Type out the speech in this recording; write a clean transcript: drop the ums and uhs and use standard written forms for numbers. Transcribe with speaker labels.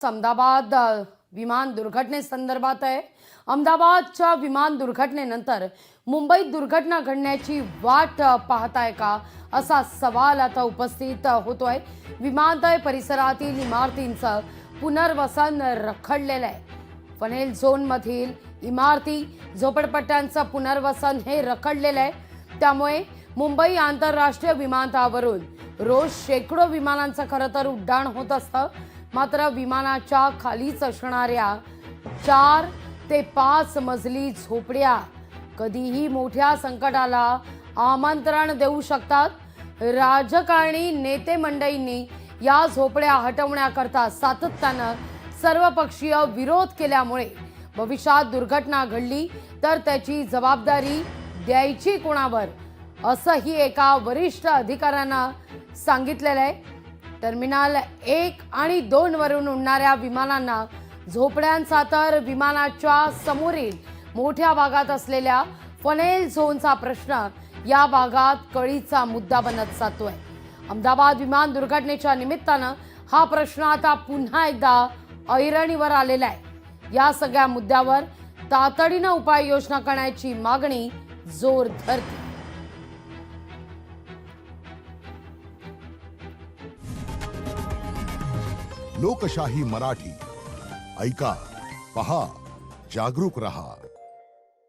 Speaker 1: अहमदाबाद विमान दुर्घटनेसंदर्भात आहे। अहमदाबादच्या विमान दुर्घटनेनंतर मुंबईत दुर्घटना घडण्याची वाट पाहताय का असा सवाल आता उपस्थित होतोय। विमानतळ परिसरातील इमारतींचं पुनर्वसन रखडलेलं आहे। पनवेल झोन मधील इमारती झोपडपट्ट्यांचं पुनर्वसन हे रखडलेलं आहे। त्यामुळे मुंबई आंतरराष्ट्रीय विमानतळावरून रोज शेकडो विमानांचं खरं तर उड्डाण होत असतं। मात्र विमानाच्या खालीच असणाऱ्या 4 ते 5 मजली झोपड्या कधीही मोठ्या संकटाला आमंत्रण देऊ शकतात। राजकारणी नेते मंडळींनी या झोपड्या हटवण्याकरता सातत्यानं सर्वपक्षीय विरोध केल्यामुळे भविष्यात दुर्घटना घडली तर त्याची जबाबदारी द्यायची कोणावर असंही एका वरिष्ठ अधिकाऱ्यानं सांगितलेलं आहे। टर्मिनल 1 आणि 2 वरून उडणाऱ्या विमानांना झोपड्यांचा तर विमानाच्या समोरील मोठ्या भागात असलेल्या पनवेल झोनचा प्रश्न या भागात कळीचा मुद्दा बनत जातोय। अहमदाबाद विमान दुर्घटनेच्या निमित्तानं हा प्रश्न आता पुन्हा एकदा ऐरणीवर आलेला आहे। या सगळ्या मुद्द्यावर तातडीनं उपाययोजना करण्याची मागणी जोर धरते।
Speaker 2: लोकशाही मराठी ऐका, पहा, जागरूक रहा।